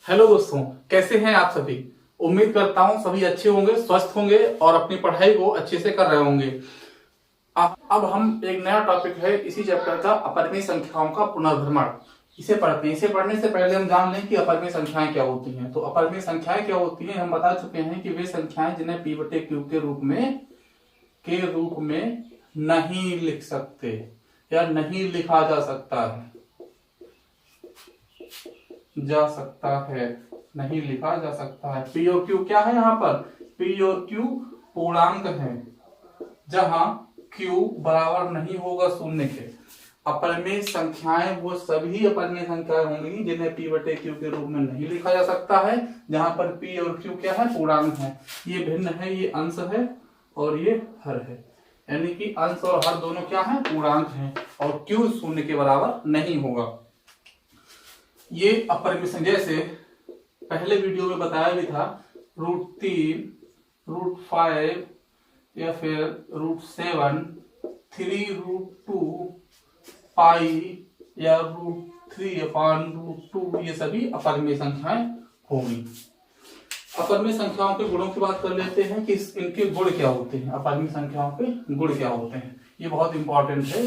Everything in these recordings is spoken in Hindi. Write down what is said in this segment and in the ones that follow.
हेलो दोस्तों, कैसे हैं आप सभी। उम्मीद करता हूं सभी अच्छे होंगे, स्वस्थ होंगे और अपनी पढ़ाई को अच्छे से कर रहे होंगे। अब हम एक नया टॉपिक है इसी चैप्टर का, अपरिमेय संख्याओं का पुनर्भ्रमण। इसे पढ़ते हैं। इसे पढ़ने से पहले हम जान लें कि अपरिमेय संख्याएं क्या होती हैं। तो अपरिमेय संख्याएं क्या होती हैं, हम बता चुके हैं कि वे संख्याएं जिन्हें p बटे q के रूप में नहीं लिख सकते या नहीं लिखा जा सकता है, नहीं लिखा जा सकता है। पी और क्यू क्या है, यहाँ पर पी और क्यू पूर्णांक है जहां क्यू बराबर नहीं होगा शून्य के। अपरिमेय संख्याएं वो सभी अपरिमेय संख्याएं होंगी जिन्हें p बटे क्यू के रूप में नहीं लिखा जा सकता है, जहां पर p और q क्या है, पूर्णांक है। ये भिन्न है, ये अंश है और ये हर है, यानी कि अंश और हर दोनों क्या है, पूर्णांक है और q शून्य के बराबर नहीं होगा। ये अपरिमेय संख्या, जैसे पहले वीडियो में बताया भी था, √3, √5 या फिर √7, 3√2, पाई या √3/√2, ये सभी अपरिमेय संख्याएं होंगी। अपरिमेय संख्याओं के गुणों की बात कर लेते हैं कि इनके गुण क्या होते हैं। अपरिमेय संख्याओं के गुण क्या होते हैं, ये बहुत इंपॉर्टेंट है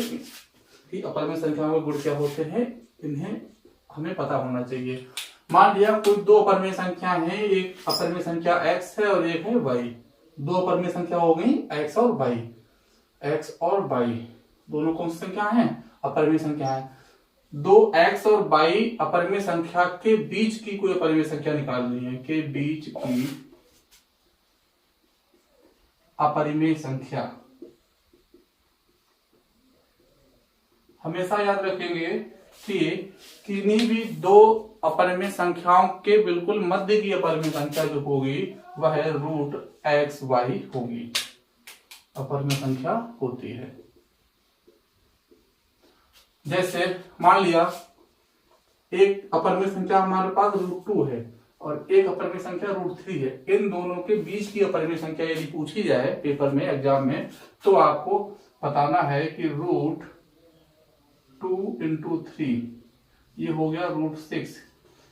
कि अपरिमेय संख्याओं के गुण क्या होते हैं, इन्हें हमें पता होना चाहिए। मान लिया कोई दो अपरिमेय संख्या है, एक अपरिमेय संख्या x है और एक है y। दो अपरिमेय संख्या हो गई x और y। x और y दोनों कौन सी संख्या है, अपरिमेय संख्या है। दो x और y अपरिमेय संख्या के बीच की कोई अपरिमेय संख्या निकालनी है, के बीच की अपरिमेय संख्या। हमेशा याद रखेंगे कि किन्हीं भी दो अपरिमेय संख्याओं के बिल्कुल मध्य की अपरिमेय संख्या जो होगी वह √xy होगी, अपरिमेय संख्या होती है। जैसे मान लिया एक अपरिमेय संख्या हमारे पास √2 है और एक अपरिमेय संख्या √3 है। इन दोनों के बीच की अपरिमेय संख्या यदि पूछी जाए पेपर में, एग्जाम में, तो आपको बताना है कि √2 × 3 ये हो गया √6।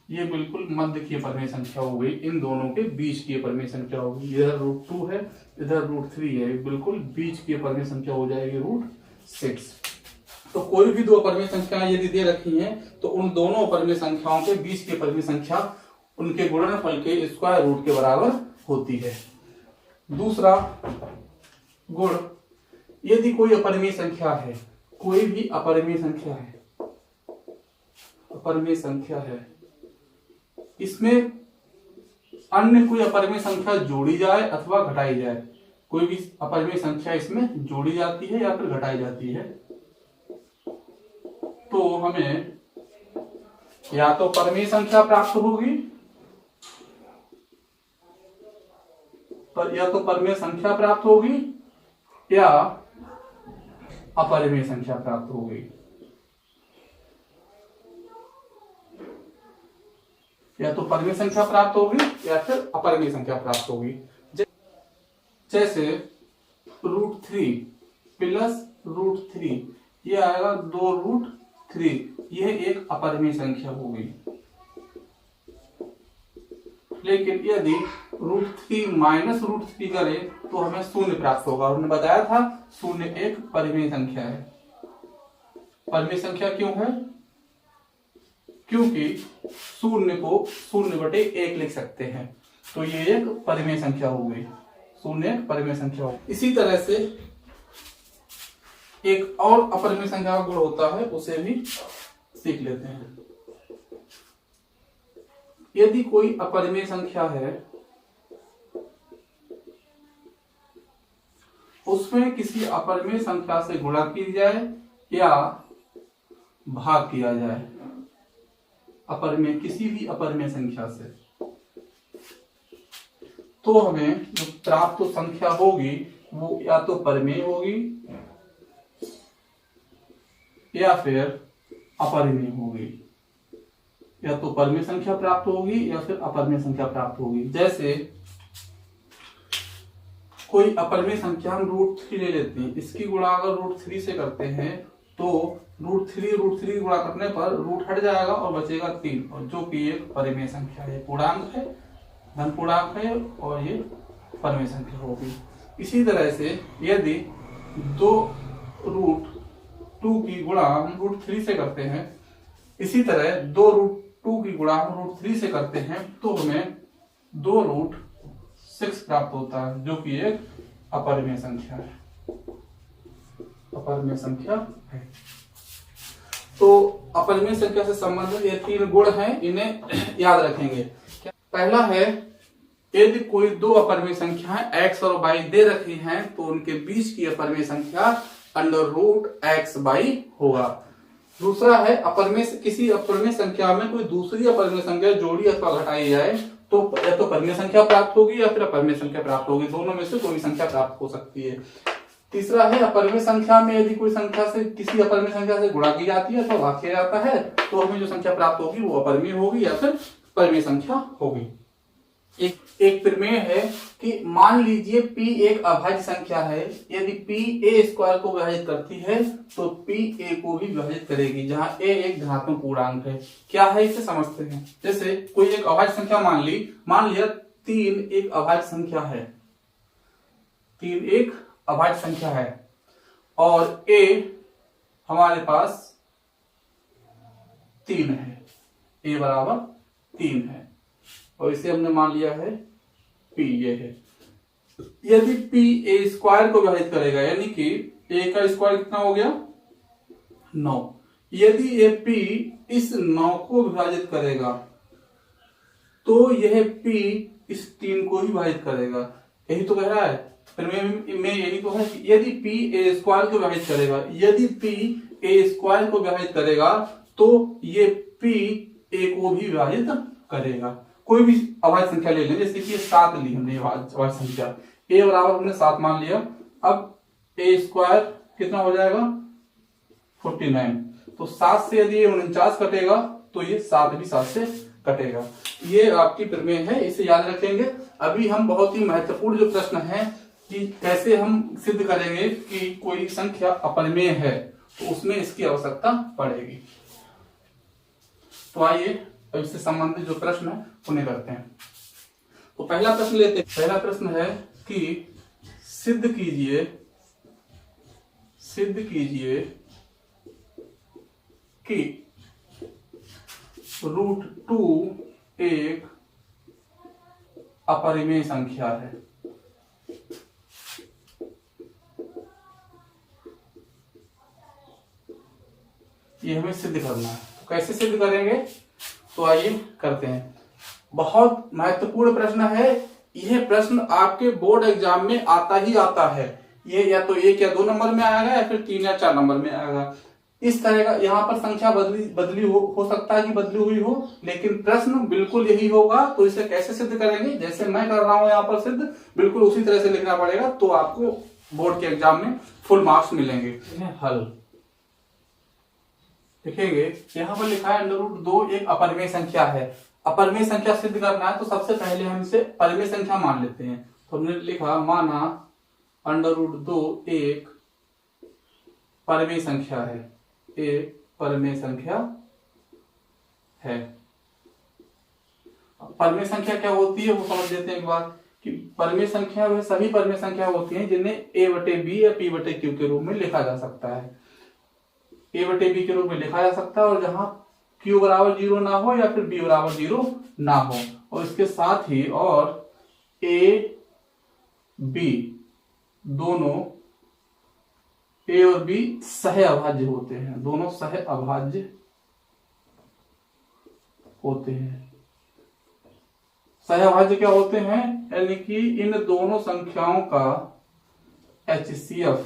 ये बिल्कुल मध्य की अपरिमेय संख्या हो गई, इन दोनों के बीच की अपरिमेय संख्या होगी। इधर √2 है, इधर √3 है, बिल्कुल बीच की अपरिमेय संख्या हो जाएगी √6। तो कोई भी दो अपरिमेय संख्याएं यदि दे रखी हैं तो उन दोनों अपरिमेय संख्याओं के बीच की अपरिमेय संख्या उनके गुणनफल के स्क्वायर रूट के बराबर होती है। दूसरा गुण, यदि कोई अपरिमेय संख्या है, कोई भी अपरिमेय संख्या है, अपरिमेय संख्या है, इसमें अन्य कोई अपरिमेय संख्या जोड़ी जाए अथवा घटाई जाए, कोई भी अपरिमेय संख्या इसमें जोड़ी जाती है या फिर घटाई जाती है, तो हमें या तो परिमेय संख्या प्राप्त होगी, या तो परिमेय संख्या प्राप्त होगी या अपरिमेय संख्या प्राप्त होगी, या तो परिमेय संख्या प्राप्त होगी या फिर अपरिमेय संख्या प्राप्त होगी। जैसे √3 प्लस √3 ये आएगा 2√3, यह एक अपरिमेय संख्या होगी। लेकिन यदि √3 माइनस √3 करें तो हमें शून्य प्राप्त होगा। हमने बताया था शून्य एक परिमेय संख्या है। परिमेय संख्या क्यों है, क्योंकि शून्य को 0/1 लिख सकते हैं, तो ये एक परिमेय संख्या हो गई, शून्य एक परिमेय संख्या हो। इसी तरह से एक और अपरिमेय संख्या का गुण होता है, उसे भी सीख लेते हैं। यदि कोई अपरिमेय संख्या है, उसमें किसी अपरिमेय संख्या से गुणा की जाए या भाग किया जाए, अपरिमेय किसी भी अपरिमेय संख्या से, तो हमें जो प्राप्त संख्या होगी वो या तो परिमेय होगी या फिर अपरिमेय होगी, या तो परिमेय संख्या प्राप्त होगी या फिर अपरिमेय संख्या प्राप्त होगी। जैसे कोई अपरिमेय संख्या हम √3 ले लेते हैं, इसकी गुणा अगर √3 से करते हैं तो √3 गुणा करने पर रूट हट जाएगा और बचेगा 3, और जो कि एक परिमेय संख्या है, पूर्णांक है, धन पूर्णांक है, और ये परिमेय संख्या होगी। इसी तरह से यदि 2√2 की गुणा हम √3 से करते हैं, इसी तरह 2√2 की गुणा हम √3 से करते हैं, तो हमें 2√6 प्राप्त होता है, जो कि एक अपरिमेय संख्या है, अपरिमेय संख्या है। तो अपरिमेय संख्या से संबंधित ये 3 गुण हैं, इन्हें याद रखेंगे। पहला है, यदि कोई दो अपरिमेय संख्याएं x और y दे रखी हैं, तो उनके बीच की अपरिमेय संख्या √x/y होगा। दूसरा है, किसी अपरिमेय संख्या में कोई दूसरी अपरिमेय संख्या जोड़ी अथवा घटाई जाए तो या तो परिमेय संख्या प्राप्त होगी या फिर अपरिमेय संख्या प्राप्त होगी, दोनों में से कोई संख्या प्राप्त हो सकती है। तीसरा है, अपरिमेय संख्या में यदि कोई संख्या से किसी अपरिमेय संख्या से गुणा की जाती है अथवा भाग किया जाता है, तो हमें जो संख्या प्राप्त होगी वो अपरिमेय होगी या फिर परिमेय संख्या होगी। एक प्रमेय है कि मान लीजिए p एक अभाज्य संख्या है, यदि p a² को विभाजित करती है तो p a को भी विभाजित करेगी, जहां a एक धनात्मक पूर्णांक है। क्या है इसे समझते हैं। जैसे कोई एक अभाज्य संख्या मान लिया 3 एक अभाज्य संख्या है, 3 एक अभाज्य संख्या है, और a हमारे पास 3 है, a बराबर 3 है, और इसे हमने मान लिया है p ये है। यदि p a² को विभाजित करेगा, यानी कि a का स्क्वायर कितना हो गया 9, यदि ये p इस 9 को विभाजित करेगा तो यह p इस 3 को भी विभाजित करेगा। यही तो कह रहा है प्रमेय में, यही तो है कि यदि p a² को विभाजित करेगा, यदि p a² को विभाजित करेगा तो ये p a को भी विभाजित करेगा। कोई भी अभाज्य संख्या ले लें, जैसे कि 7 ली हमने अभाज्य संख्या, a बराबर हमने 7 मान लिया। अब a² कितना हो जाएगा 49, तो 7 से यदि 49 कटेगा तो ये 7 भी 7 से कटेगा। ये आपकी प्रमेय है, इसे याद रखेंगे। अभी हम बहुत ही महत्वपूर्ण जो प्रश्न है कि कैसे हम सिद्ध करेंगे कि कोई संख्या अपरिमेय है, तो उसमें इसकी आवश्यकता पड़ेगी। तो आइए अब इससे संबंधित जो प्रश्न है उन्हें करते हैं। तो पहला प्रश्न लेते हैं। पहला प्रश्न है कि सिद्ध कीजिए कि √2 एक अपरिमेय संख्या है। ये हमें सिद्ध करना है। तो कैसे सिद्ध करेंगे, तो आइए करते हैं। बहुत महत्वपूर्ण प्रश्न है। यह प्रश्न आपके बोर्ड एग्जाम में आता ही आता है। ये या तो 1 या 2 नंबर में आएगा या फिर 3 या 4 नंबर में आएगा। इस तरह का यहाँ पर संख्या बदली हो सकता है कि बदली हुई हो, लेकिन प्रश्न बिल्कुल यही होगा। तो इसे कैसे सिद्ध करेंगे, जैसे मैं कर रहा हूं यहाँ पर सिद्ध, बिल्कुल उसी तरह से लिखना पड़ेगा, तो आपको बोर्ड के एग्जाम में फुल मार्क्स मिलेंगे। हल देखेंगे, यहाँ पर लिखा है √2 एक अपरिमेय संख्या है। अपरिमेय संख्या सिद्ध करना है तो सबसे पहले हम इसे परिमेय संख्या मान लेते हैं। तो हमने लिखा, माना √2 एक परिमेय संख्या है, एक परिमेय संख्या है। परिमेय संख्या क्या होती है वो समझ लेते हैं एक बार, कि परिमेय संख्या वह सभी परिमेय संख्या होती हैं जिन्हें a/b या p/q के रूप में लिखा जा सकता है। a/b के रूप में लिखा जा सकता है, और जहां q बराबर 0 ना हो या फिर b बराबर 0 ना हो। और इसके साथ ही और a b दोनों a और b सह अभाज्य होते हैं, दोनों सह अभाज्य होते हैं। सह अभाज्य क्या होते हैं, यानी कि इन दोनों संख्याओं का HCF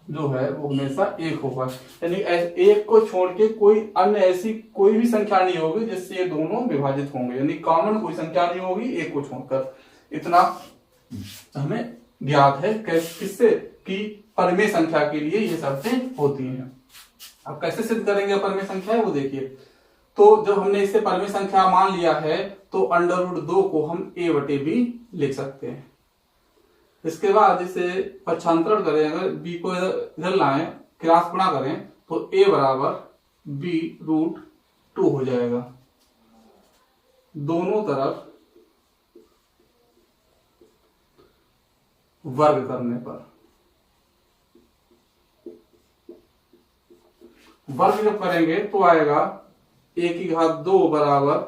जो है वो हमेशा 1 होगा। यानी 1 को छोड़ के कोई अन्य ऐसी कोई भी संख्या नहीं होगी जिससे ये दोनों विभाजित होंगे, यानी कॉमन कोई संख्या नहीं होगी 1 को छोड़कर। इतना हमें ज्ञात है किससे, कि परिमेय संख्या के लिए ये शर्तें होती हैं। अब कैसे सिद्ध करेंगे परिमेय संख्या है वो देखिए। तो जब हमने इसे परिमेय संख्या मान लिया है तो √2 को हम a/b लिख सकते हैं। इसके बाद इसे पक्षांतरण करें, अगर b को इधर लाएं, क्रॉस गुणा करें, तो a बराबर b√2 हो जाएगा। दोनों तरफ वर्ग करने पर, वर्ग जब करेंगे तो आएगा a⁻² बराबर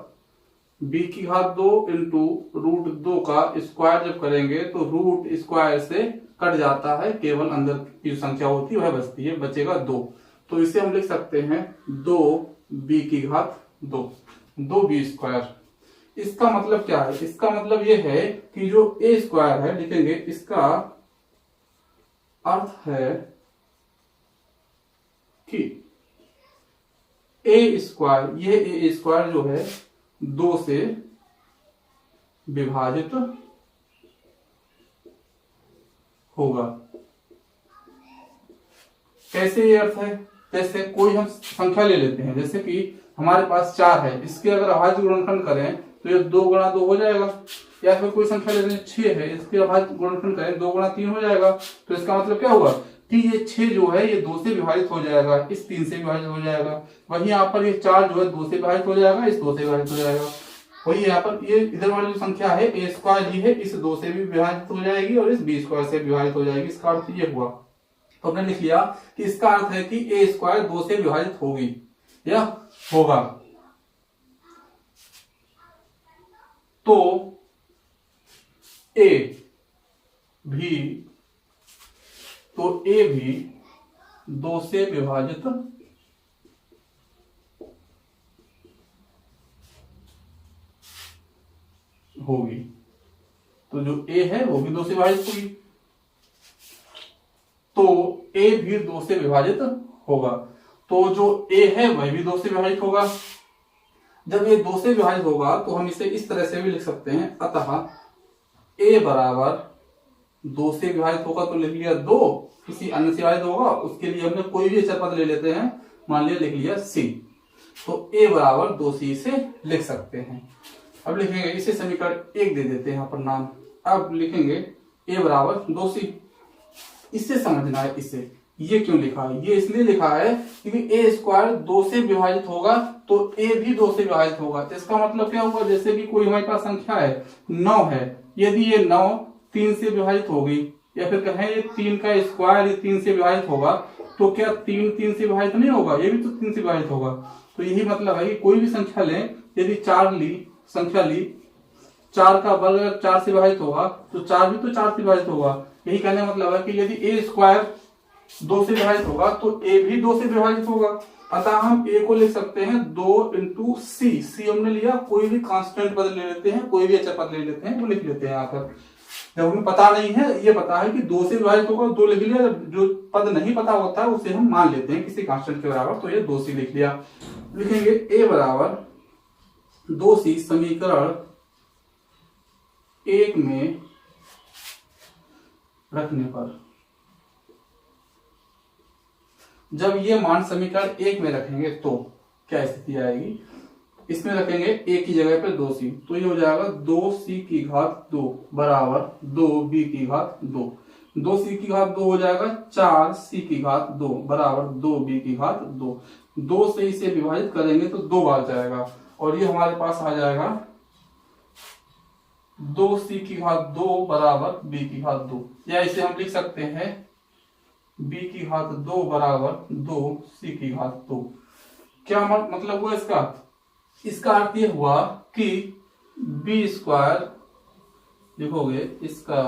b⁻² इंटू √2 का स्क्वायर जब करेंगे तो रूट स्क्वायर से कट जाता है, केवल अंदर की संख्या होती है वह बचती है, बचेगा 2। तो इसे हम लिख सकते हैं 2b⁻², 2b²। इसका मतलब क्या है? इसका मतलब ये है कि जो a² है, लिखेंगे इसका अर्थ है कि a², ये a² जो है 2 से विभाजित होगा। कैसे ये अर्थ है? जैसे कोई हम संख्या ले लेते हैं, जैसे कि हमारे पास 4 है, इसके अगर अभाज्य गुणनखंड करें तो ये 2 × 2 हो जाएगा। या फिर कोई संख्या ले लेते हैं 6 है, इसके अभाज्य गुणनखंड करें 2 × 3 हो जाएगा। तो इसका मतलब क्या हुआ कि ये 6 जो है ये 2 से विभाजित हो जाएगा, इस 3 से विभाजित हो जाएगा। वहीं यहाँ पर ये 4 जो है 2 से विभाजित हो जाएगा, इस 2 से विभाजित हो जाएगा। वही यहाँ पर ये इधर वाली जो संख्या है a² ही है, इस 2 से भी विभाजित हो जाएगी और इस b² से विभाजित हो जाएगी। इसका अर्थ ये हुआ। तो हमने लिख लिया कि इसका अर्थ है कि a² 2 से विभाजित होगी या होगा। तो a भी 2 से विभाजित होगी। तो जो a है वो भी 2 से विभाजित होगी, तो a भी 2 से विभाजित होगा। तो जो a है वह भी 2 से विभाजित होगा। जब ये 2 से विभाजित होगा तो हम इसे इस तरह से भी लिख सकते हैं, अतः a बराबर 2 से विभाजित होगा तो लिख लिया 2, किसी अन्य से विभाजित होगा उसके लिए हमने कोई भी अचर पद ले लेते हैं, मान लिया लिख लिया c। तो a बराबर 2c से लिख सकते हैं। अब लिखेंगे इसे समीकरण 1 दे देते हैं यहाँ पर नाम। अब लिखेंगे a बराबर 2c। इससे समझना है, इसे ये क्यों लिखा है? ये इसलिए लिखा है क्योंकि a² 2 से विभाजित होगा तो a भी 2 से विभाजित होगा। इसका मतलब क्या होगा? जैसे कि कोई हमारे पास संख्या है 9 है, यदि ये 9 3 से विभाजित होगी, या फिर कहें ये 3 का स्क्वायर ये 3 से विभाजित होगा, तो क्या 3 से विभाजित नहीं होगा? ये भी तो 3 से विभाजित होगा। तो यही मतलब है कि कोई भी संख्या लें, यदि 4 संख्या ली, 4 का वर्ग 4 से विभाजित होगा तो 4 भी तो 4 से विभाजित होगा। यही कहने का मतलब है कि यदि a² 2 से विभाजित होगा तो a भी 2 से विभाजित होगा। अतः हम a को लिख सकते हैं 2 × c हमने लिया, कोई भी कांस्टेंट पद ले लेते हैं, कोई भी अचर पद ले लेते हैं, वो लिख लेते हैं यहाँ पर। जब हमें पता नहीं है, ये पता है कि 2 से विभाजित होगा 2 लिख लिया, जो पद नहीं पता होता है उसे हम मान लेते हैं किसी कांस्टेंट के बराबर, तो ये 2c लिख लिया। लिखेंगे a बराबर 2c समीकरण 1 में रखने पर, जब ये मान समीकरण 1 में रखेंगे तो क्या स्थिति आएगी? इसमें रखेंगे a की जगह पे 2c, तो ये हो जाएगा 2c² बराबर 2b²। 2c² हो जाएगा 4c² बराबर 2b²। 2 से इसे विभाजित करेंगे तो 2 बार जाएगा और ये हमारे पास आ जाएगा 2c² बराबर b², या इसे हम लिख सकते हैं b² बराबर 2c²। क्या मतलब हुआ इसका? इसका अर्थ ये हुआ कि b² लिखोगे, इसका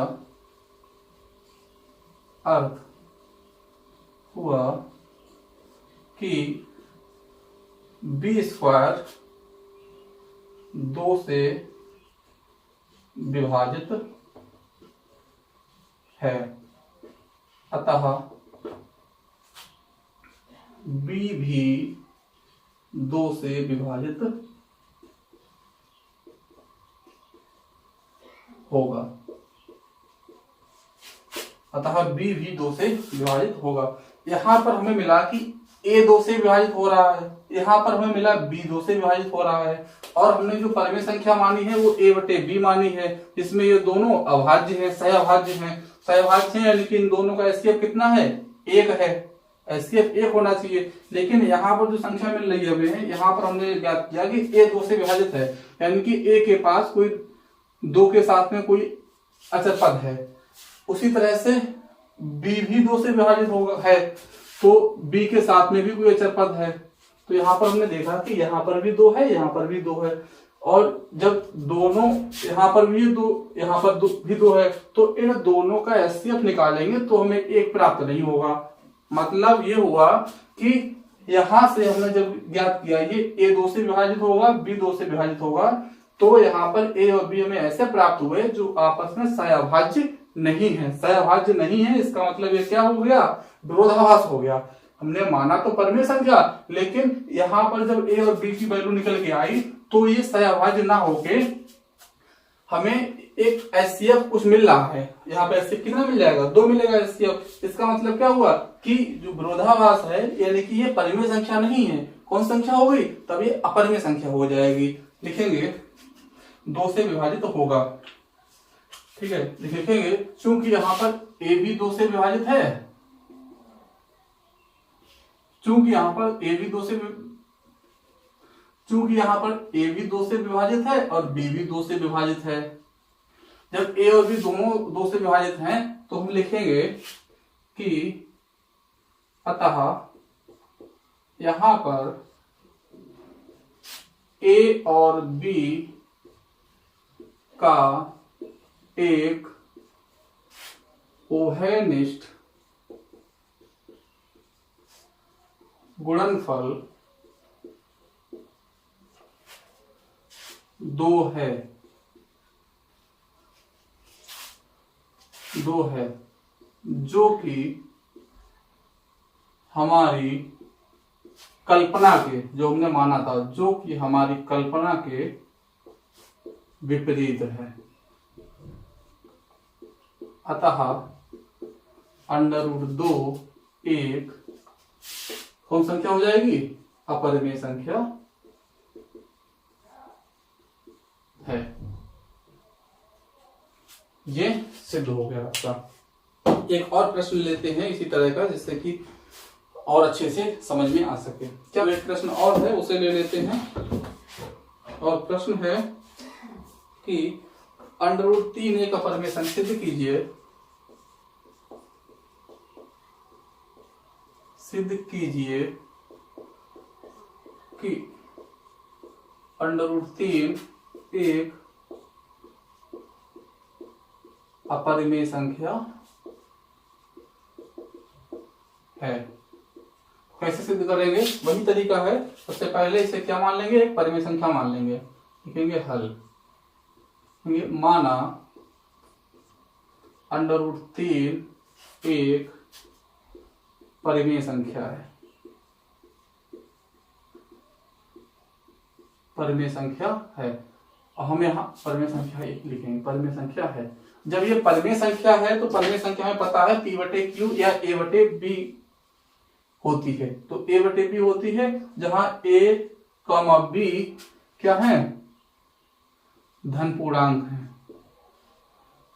अर्थ हुआ कि b² 2 से विभाजित है, अतः b भी 2 से विभाजित होगा। अतः b भी 2 से विभाजित होगा। यहाँ पर हमें मिला कि a 2 से विभाजित हो रहा है, यहाँ पर हमें मिला b 2 से विभाजित हो रहा है, और हमने जो परिमेय संख्या मानी है वो a/b मानी है, जिसमें ये दोनों अभाज्य है, सहअभाज्य है। सहअभाज्य है लेकिन दोनों का एचसीएफ कितना है? 1 है। HCF 1 होना चाहिए, लेकिन यहाँ पर जो संख्या मिल रही है हमें, यहाँ पर हमने ज्ञात किया कि A 2 से विभाजित है, यानी कि A के पास कोई 2 के साथ में कोई अचर पद है। उसी तरह से B भी 2 से विभाजित होगा है, तो B के साथ में भी कोई अचर पद है। तो यहाँ पर हमने देखा कि यहाँ पर भी 2 है, यहाँ पर भी 2 है, और जब दोनों यहाँ पर भी 2 यहाँ पर भी 2 है, तो इन दोनों का HCF निकालेंगे तो हमें 1 प्राप्त नहीं होगा। मतलब ये हुआ कि यहां से हमने जब ज्ञात किया ये A 2 से विभाजित होगा, B 2 से विभाजित होगा, तो यहाँ पर A और B हमें ऐसे प्राप्त हुए जो आपस में सहअभाज्य नहीं है। सहअभाज्य नहीं है इसका मतलब ये क्या हो गया, विरोधाभास हो गया। हमने माना तो परिमेय संख्या, लेकिन यहाँ पर जब A और B की वैल्यू निकल के आई तो ये सहअभाज्य ना होके हमें एक HCF कुछ मिल रहा है। यहाँ पे HCF कितना मिल जाएगा, 2 मिलेगा HCF। इसका मतलब क्या हुआ कि जो विरोधाभास है, यानी कि ये परिमेय संख्या नहीं है, कौन संख्या हो गई, तब ये अपरिमेय संख्या हो जाएगी। लिखेंगे 2 से विभाजित होगा, ठीक है, लिखेंगे क्योंकि यहाँ पर A भी 2 से विभाजित है, चूंकि यहाँ पर A भी 2 से विभाजित है और B भी 2 से विभाजित है। जब A और B दोनों 2 से विभाजित हैं तो हम लिखेंगे कि अतः यहां पर A और B का एक उभयनिष्ठ गुणनफल 2 है, जो कि हमारी कल्पना के, जो हमने माना था, जो कि हमारी कल्पना के विपरीत है। अतः √2 एक कौन संख्या हो जाएगी, अपरिमेय संख्या है। ये सिद्ध हो गया आपका। एक और प्रश्न लेते हैं इसी तरह का, जिससे कि और अच्छे से समझ में आ सके। क्या एक प्रश्न और है, उसे ले लेते हैं। और प्रश्न है कि √3 एक अपरिमेय संख्या सिद्ध कीजिए। सिद्ध कीजिए कि √3 एक अपरिमेय संख्या है। कैसे सिद्ध करेंगे, वही तरीका है। सबसे पहले इसे क्या मान लेंगे, एक परिमेय संख्या मान लेंगे। लिखेंगे हल, माना √3 एक परिमेय संख्या है। परिमेय संख्या है, और हम यहाँ परिमेय संख्या एक लिखेंगे। परिमेय संख्या है, जब ये परिमेय संख्या है तो परिमेय संख्या में पता है P/Q या A/B होती है। तो A/B होती है, जहां A, B क्या है, धन पूर्णांक है।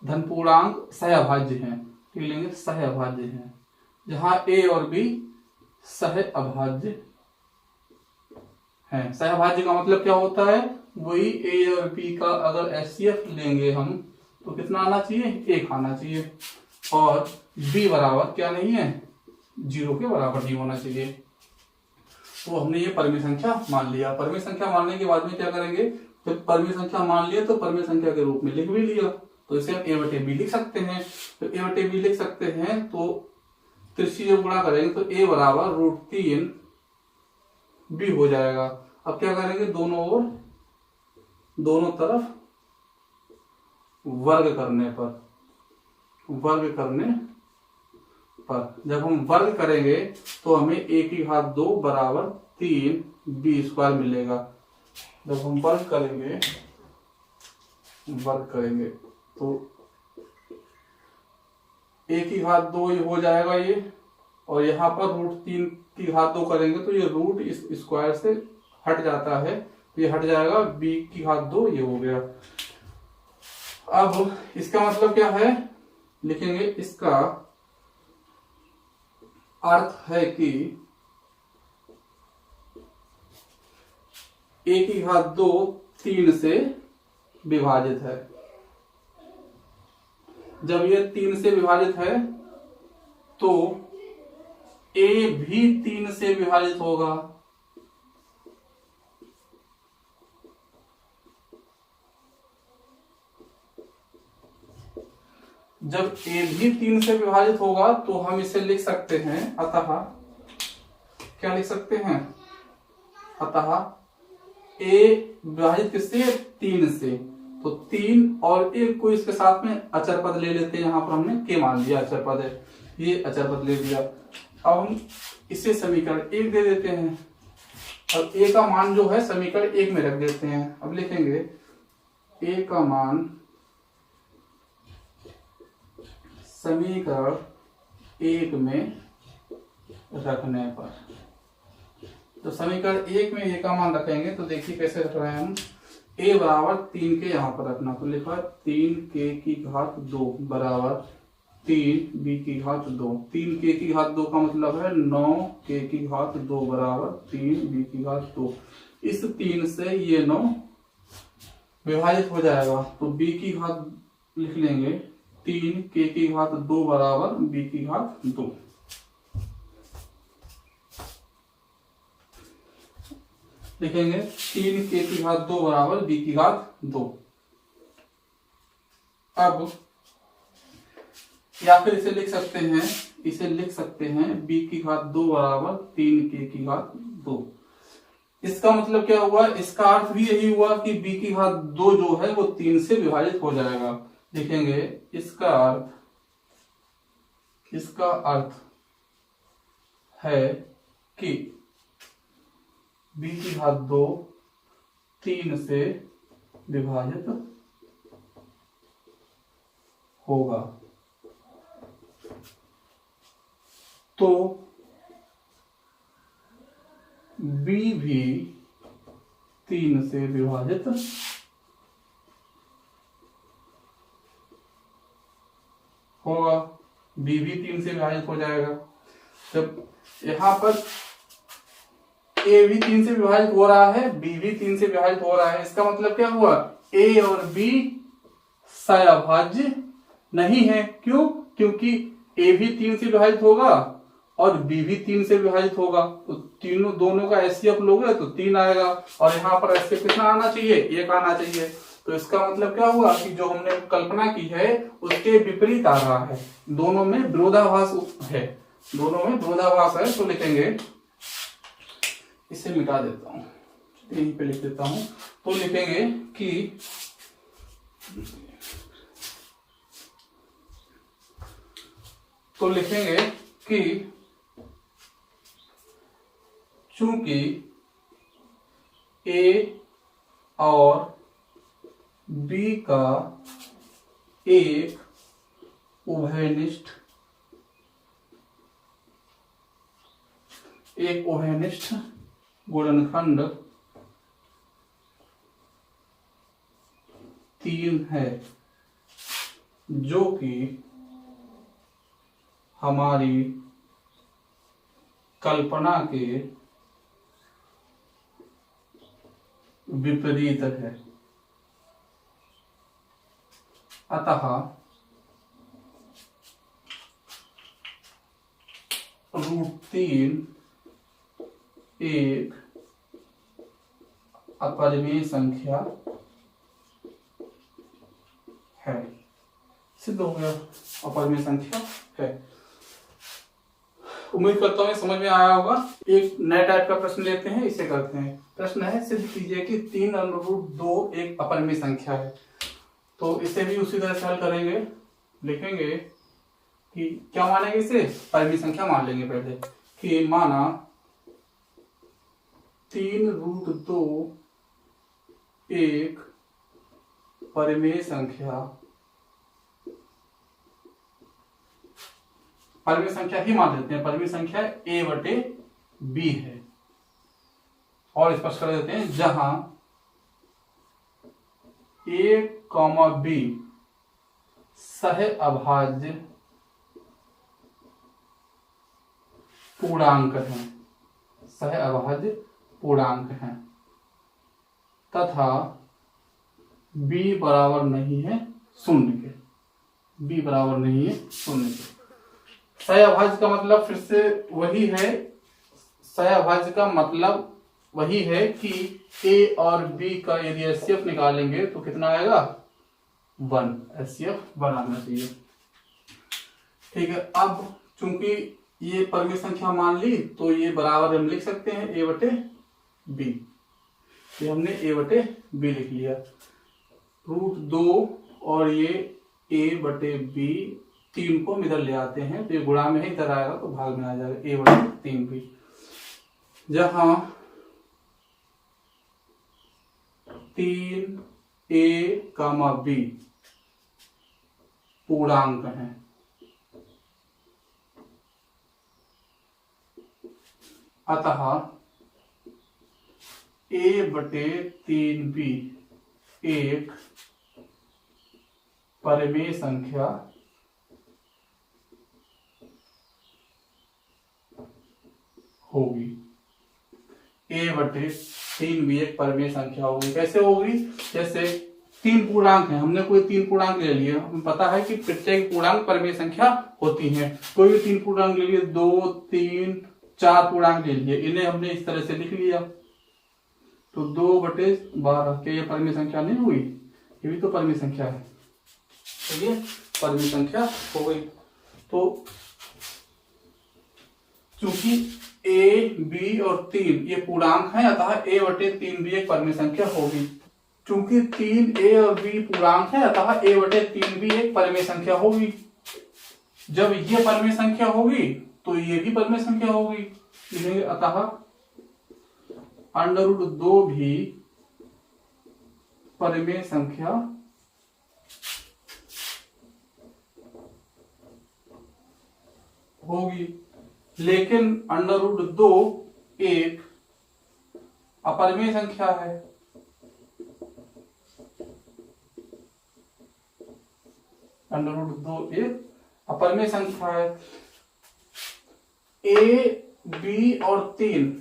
धन पूर्णांक सहअभाज्य है, लेंगे सहअभाज्य है, जहां A और B सहअभाज्य है। सहअभाज्य का मतलब क्या होता है, वही A और B का अगर HCF लेंगे हम तो कितना आना चाहिए, 1 आना चाहिए, और B बराबर क्या नहीं है, 0 के बराबर नहीं होना चाहिए। तो हमने ये परिमेय संख्या मान लिया। परिमेय संख्या मानने के बाद में क्या करेंगे, जब परिमेय संख्या मान लिया तो परिमेय संख्या के रूप में लिख भी लिया, तो इसे हम A/B लिख सकते हैं। तो A/B लिख सकते हैं, तो त्रिशी जब गुणा करेंगे तो A बराबर √3 B हो जाएगा। अब क्या करेंगे, दोनों तरफ वर्ग करने पर जब हम वर्ग करेंगे तो हमें A की घात 2 बराबर 3 B² मिलेगा। जब हम वर्ग करेंगे तो A की घात 2 हो जाएगा ये, और यहाँ पर √3 की घात 2 करेंगे तो ये रूट इस स्क्वायर से हट जाता है, ये हट जाएगा, B की घात 2 ये हो गया। अब इसका मतलब क्या है, लिखेंगे इसका अर्थ है कि a की घात 2 3 से विभाजित है। जब ये 3 से विभाजित है तो a भी 3 से विभाजित होगा। जब a भी 3 से विभाजित होगा तो हम इसे लिख सकते हैं, अतः क्या लिख सकते हैं, अतः a विभाजित किससे, 3 से। तो 3 और 1 को इसके साथ में अचर पद ले लेते हैं। यहां पर हमने k मान लिया, अचर पद है, ये अचर पद ले लिया। अब हम इसे समीकरण 1 दे देते हैं और a का मान जो है समीकरण 1 में रख देते हैं। अब लिखेंगे a का मान समीकरण 1 में रखने पर, तो समीकरण 1 में a का मान रखेंगे तो देखिए कैसे रख रहे हैं हम। a बराबर 3 के यहाँ पर रखना, तो लिखा 3k की घात 2 बराबर 3b की घात 2। 3k की घात 2 का मतलब है 9k की घात 2 बराबर 3b की घात 2। इस 3 से ये 9 विभाजित हो जाएगा तो b की घात लिख लेंगे 3k की घात 2 बराबर b की घात 2। लिखेंगे 3k की घात 2 बराबर b की घात 2। अब या फिर इसे लिख सकते हैं b की घात 2 बराबर 3k की घात 2। इसका मतलब क्या हुआ, इसका अर्थ भी यही हुआ कि b की घात 2 जो है वो 3 से विभाजित हो जाएगा। लिखेंगे इसका अर्थ है कि b की घात 2 3 से विभाजित होगा। तो b भी 3 से विभाजित होगा, b भी 3 से विभाजित हो जाएगा। जब यहां पर a भी 3 से विभाजित हो रहा है, b भी 3 से विभाजित हो रहा है, इसका मतलब क्या हुआ, a और b सहअभाज्य नहीं है। क्यों, क्योंकि a भी 3 से विभाजित होगा और b भी 3 से विभाजित होगा, तो तीनों दोनों का एचसीएफ लोगे तो 3 आएगा और यहाँ पर एचसीएफ कितना आना चाहिए, 1 आना चाहिए। तो इसका मतलब क्या हुआ कि जो हमने कल्पना की है उसके विपरीत आ रहा है, दोनों में विरोधाभास है, दोनों में विरोधाभास है। तो लिखेंगे, इसे मिटा देता हूं, यहीं पे लिख देता हूं। तो लिखेंगे कि चूंकि a और b का एक उभयनिष्ठ गुणनखंड 3 है, जो कि हमारी कल्पना के विपरीत है। अतः √3 एक अपरिमेय संख्या है। सिद्ध हो गया, अपरिमेय संख्या है। उम्मीद करता हूँ समझ में आया होगा। एक नए टाइप का प्रश्न लेते हैं, इसे करते हैं। प्रश्न है, सिद्ध कीजिए कि 3√2 एक अपरिमेय संख्या है। तो इसे भी उसी तरह से हल करेंगे। लिखेंगे कि क्या मानेंगे, इसे परिमेय संख्या मान लेंगे पहले, कि माना 3√2 एक परिमेय संख्या, परिमेय संख्या ही मान लेते हैं, परिमेय संख्या a/b है। और स्पष्ट कर देते हैं, जहां a, b सहअभाज्य पूर्णांक हैं, सह अभाज्य पूर्णांक हैं तथा b बराबर नहीं है शून्य के, b बराबर नहीं है शून्य के। सह अभाज्य का मतलब फिर से वही है, सह अभाज्य का मतलब वही है कि a और b का यदि HCF निकालेंगे तो कितना आएगा 1, HCF 1 आना चाहिए। ठीक है, अब चूंकि ये परिमेय संख्या मान ली तो ये बराबर हम लिख सकते हैं a बटे b, ये हमने a बटे b लिख लिया। √2 और ये a बटे b 3 को हम इधर ले आते हैं तो ये गुणा में ही इधर आएगा तो भाग में आ जाएगा a बटे 3b, जहां 3a, b पूर्णांक हैं अतः a बटे 3b एक परिमेय संख्या होगी। a बटे 3b एक परिमेय संख्या होगी। कैसे होगी? जैसे 3 पूर्णांक है, हमने कोई 3 पूर्णांक ले लिए, हमें पता है कि प्रत्येक पूर्णांक परिमेय संख्या होती है। कोई भी 3 पूर्णांक ले लिए, 2, 3, 4 पूर्णांक ले लिए, इन्हें हमने इस तरह से लिख लिया तो 2 बटे 12 के ये परिमेय संख्या नहीं हुई? ये भी तो परिमेय संख्या है, तो ये परिमेय संख्या हो गई। तो चूंकि a, b और 3 ये पूर्णांक है अतः a बटे 3b एक परिमेय संख्या होगी। चूंकि 3a और b पूर्णांक है अतः a बटे 3b एक परिमेय संख्या होगी। जब ये परिमेय संख्या होगी तो ये भी परिमेय संख्या होगी, अतः √2 भी परिमेय संख्या होगी। लेकिन √2 एक अपरिमेय संख्या है। √2 एक अपरिमेय संख्या है। a, b और 3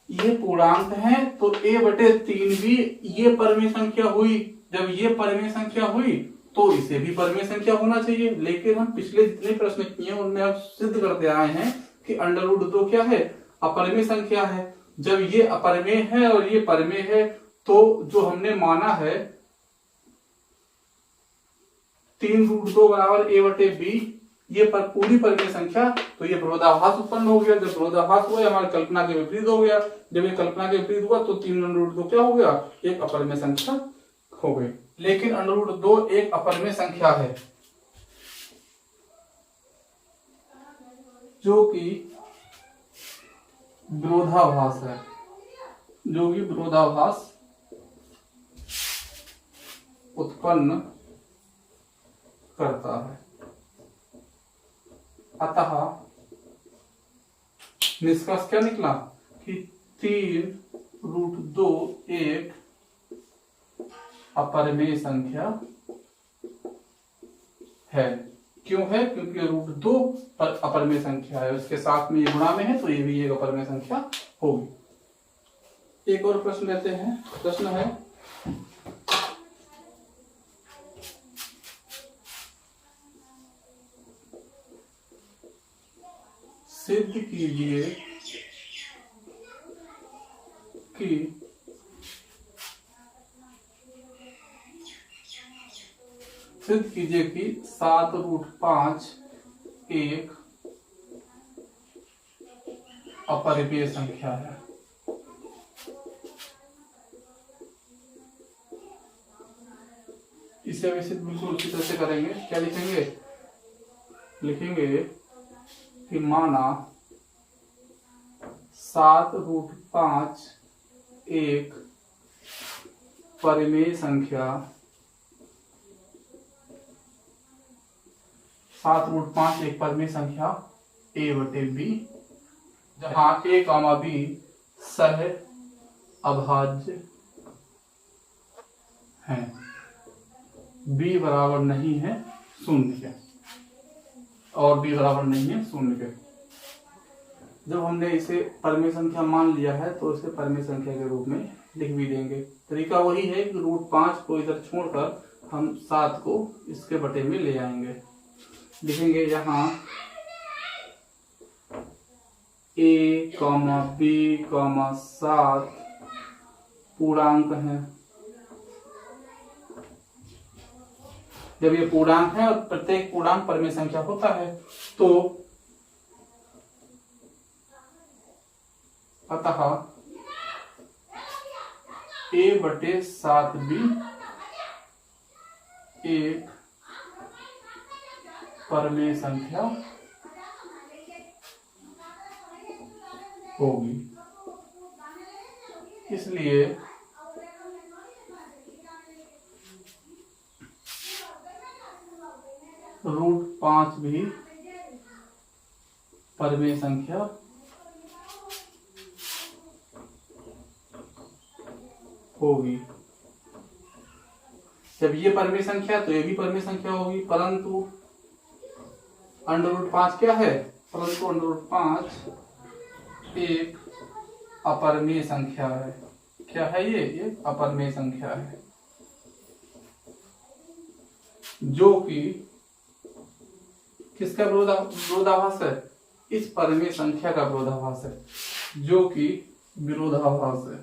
ये पूर्णांक हैं तो a बटे 3b ये परिमेय संख्या हुई। जब ये परिमेय संख्या हुई तो इसे भी परिमेय संख्या होना चाहिए। लेकिन हम पिछले जितने प्रश्न किए उनमें हम सिद्ध करते आए हैं कि √2 क्या है? अपरिमेय संख्या है। जब ये अपरिमेय है और ये परिमेय है तो जो हमने माना है 3√2 बराबर a बटे b ये पर पूरी परिमेय संख्या, तो ये विरोधाभास उत्पन्न हो गया। जब विरोधाभास हुआ हमारी कल्पना के विपरीत हो गया। जब ये कल्पना के विपरीत हुआ तो 3√2 क्या हो गया? एक अपरिमेय संख्या हो गई। लेकिन √2 एक अपरिमेय संख्या है जो कि विरोधाभास है, जो कि विरोधाभास उत्पन्न करता है। अतः निष्कर्ष क्या निकला कि 3√2 एक अपरिमेय संख्या है। क्यों है? क्योंकि √2 अपरिमेय संख्या है, उसके साथ में ये गुणा में है तो ये भी एक अपरिमेय संख्या होगी। एक और प्रश्न लेते हैं। प्रश्न है सिद्ध कीजिए कि सिद्ध कीजिए कि 7√5 एक अपरिमेय संख्या है। इसे भी सिद्ध बिल्कुल उसी तरह से करेंगे। क्या लिखेंगे? लिखेंगे कि माना 7√5 एक परिमेय संख्या, 7√5 एक परिमेय संख्या a बटे b, जहां a, b सह अभाज्य हैं, b बराबर नहीं है शून्य के और b बराबर नहीं है शून्य के। जब हमने इसे परमेय संख्या मान लिया है तो इसे परमेय संख्या के रूप में लिख भी देंगे। तरीका वही है कि √5 को इधर छोड़कर हम 7 को इसके बटे में ले आएंगे। लिखेंगे यहाँ a, b, 7 पूर्णांक हैं। जब ये पूर्णांक है और प्रत्येक पूर्णांक परमेय संख्या होता है तो अतः a/7 भी एक परमेय संख्या होगी। इसलिए √5 भी परमेय संख्या होगी। जब ये परमेय संख्या तो ये भी परमेय संख्या होगी, परंतु √5 क्या है? परंतु √5 एक अपरमेय संख्या है। क्या है ये अपरमेय संख्या है, जो कि किसका विरोधाभास है? इस परमेय संख्या का विरोधाभास है, जो कि विरोधाभास है।